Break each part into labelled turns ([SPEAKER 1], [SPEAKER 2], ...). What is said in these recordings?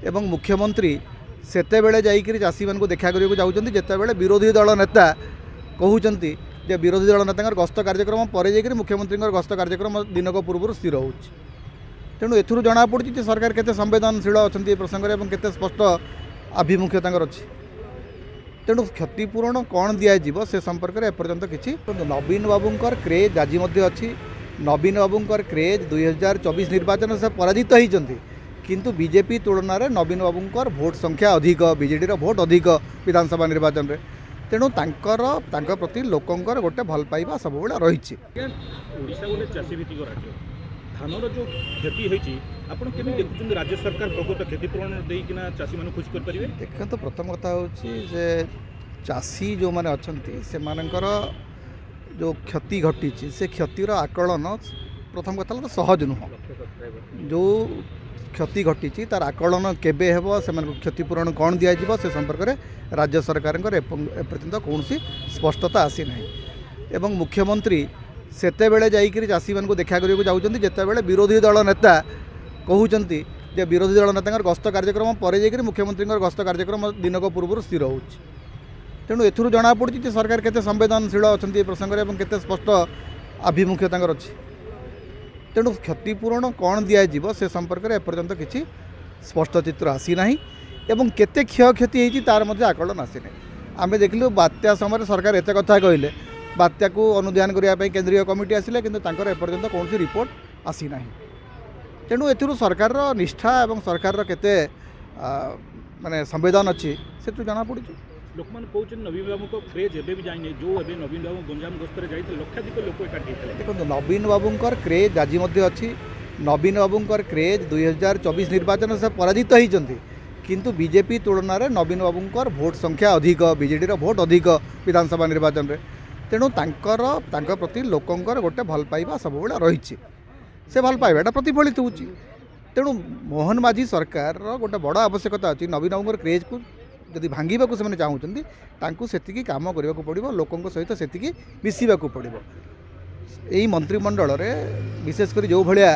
[SPEAKER 1] एवं मुख्यमंत्री सेतेबेले जाइकरी चाषी मानू देखा करने जाऊँच जितेबाला विरोधी दल नेता कहते जे विरोधी दल नेता गस्त कार्यक्रम पर जाकर मुख्यमंत्री गस्त कार्यक्रम दिनक पूर्व स्थिर हो तेणु एथुरु जना पड़ी सरकार केते संवेदनशील अच्छा प्रसंग में केते स्पष्ट आभिमुख्य अच्छी तेणु क्षतिपूरण कौन दिज्व से संपर्क में एपर्यंत किसी नवीन बाबूंकर क्रेज आज अच्छी नवीन बाबूंकर क्रेज 2024 निर्वाचन से पराजित होती किंतु बीजेपी तुलन में नवीन बाबूंकर भोट संख्या अधिक बीजेडी भोट अधिक विधानसभा निर्वाचन में तेणु प्रति लोकंकर गोटे भल पाइबा सब रही
[SPEAKER 2] धानर जो क्षति होती आपन केमी देखुछन राज्य सरकार प्रकृत क्षतिपूरण देकिना चाषी माने खुश कर परिबे।
[SPEAKER 1] देखो तो प्रथम कथा होची जे चाषी जो माने अछंती से मानकर जो क्षति घटी से क्षतिर आकलन प्रथम कथा तो सहज नुह जो क्षति घटी तार आकलन केबे हेबो से क्षतिपूरण कौन दिज्व से संपर्क में राज्य सरकार एपर्यंत कौन स्पष्टता आसी ना एवं मुख्यमंत्री सेतेबेले जाइकरी चाषी मानू देखा करने जाऊँच जितेबाला विरोधी दल नेता कहते जे विरोधी दल नेता गस्त कार्यक्रम पर जाकर मुख्यमंत्री गस्त कार्यक्रम दिनक पूर्व स्थिर हो तेणु एथुरु जना पड़ी सरकार केते संवेदनशील अच्छा प्रसंग में केते स्पष्ट आभिमुख्य अच्छी तेणु क्षतिपूरण कौन दिज्व से संपर्क में एपर्यंत किसी स्पष्ट चित्र आसी ना एवं केते क्षयक्षति होती तार मध्य आकलन आसी ना आम देखिलु बात्या समय सरकार एत कथा कहले बात्या को अनुधान करने केंद्रीय कमिटी आसिले किंतु तांकर एपर्यंत कौन रिपोर्ट आसी ना तेणु एथिरु सरकार निष्ठा एवं सरकार केते माने संवेदन अच्छी से जना पड़ी
[SPEAKER 2] लोक मान कहते नवीन बाबू को क्रेज एबे भी जाइने जो एबे नवीन बाबू गंजाम गस्तर जाइते लक्षाधिक लोक एकाठी हेले
[SPEAKER 1] देखो नवीन बाबूंकर क्रेज आज अच्छी नवीन बाबूंकर क्रेज 2024 निर्वाचन से पराजित होती किंतु बीजेपी तुलन में नवीन बाबूंकर भोट संख्या अधिक बीजेडी भोट अधिक विधानसभा निर्वाचन में तेणु प्रति लोकंकर गोटे भल पाइबा सब रही से भल पाइबाटा प्रतिफलित होची तेणु मोहन माझी सरकार गोटे बड़ आवश्यकता अच्छी नवीन बाबूंकर क्रेज को जदि भांगा को से चाहूँ से कम करने को पड़ो लोकों सहित से मिसवा पड़ो यही मंत्रिमंडल में विशेषकर जो भाया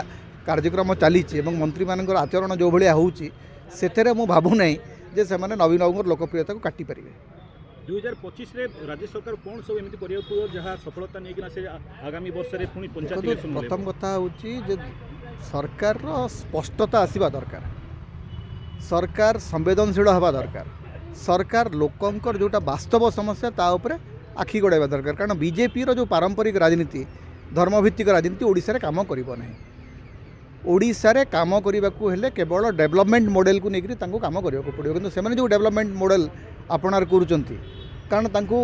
[SPEAKER 1] कार्यक्रम चली मंत्री मान आचरण जो भाया होते मु भावुना जे से नवीन बाबूंकर लोकप्रियता को काटी पारे
[SPEAKER 2] 2025 रे राज्य सरकार कौन सब एमती करिया जहाँ सफलता नहीं से आगामी वर्ष में पुणी पंचायत इलेक्शन
[SPEAKER 1] प्रथम कथा होची जे सरकार स्पष्टता आसीबा दरकार सरकार संवेदनशील हवा दरकार सरकार लोकंकर जोटा वास्तव समस्या ता उपरे आखि गड़ाइबा दरकार कारण बीजेपी रो जो पारंपरिक राजनीति धर्मभित्तिक राजनीति ओडिशा रे काम करिबो नाही ओडिशा रे काम करने को हेले केवल डेवलपमेंट मॉडल को लेकर काम करने को पड़ो किंतु से जो डेवलपमेंट मॉडल आपणार करुँच कारण तांको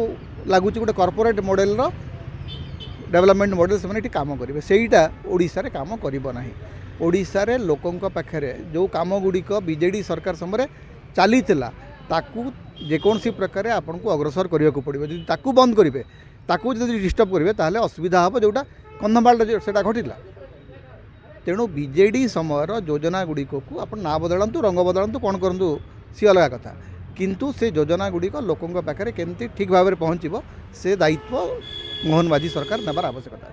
[SPEAKER 1] लगुच गोटे कॉर्पोरेट मॉडल रो डेवलपमेंट मॉडल से काम करेंगे सेटा ओडिशा रे काम करिबो नाही ओडिशा रे लोकों पाखे जो काम गुड़िक बीजेडी सरकार समय चली ताकू जेकोसी प्रकार आपन को अग्रसर करने को पड़ो जी ताकू बंद करेंगे ताकू जब डिस्टर्ब करेंगे ताहले असुविधा हम जोटा कंधमाल से घटिला तेणु बीजेडी समय योजना गुड़िक को आप ना बदलतु रंग बदलतु कौन करूँ सी अलग कथा किंतु से योजना गुड़िक लोकों पाखे केमती ठीक भाव में पहुँचब से दायित्व मोहन माझी सरकार नेबार आवश्यकता।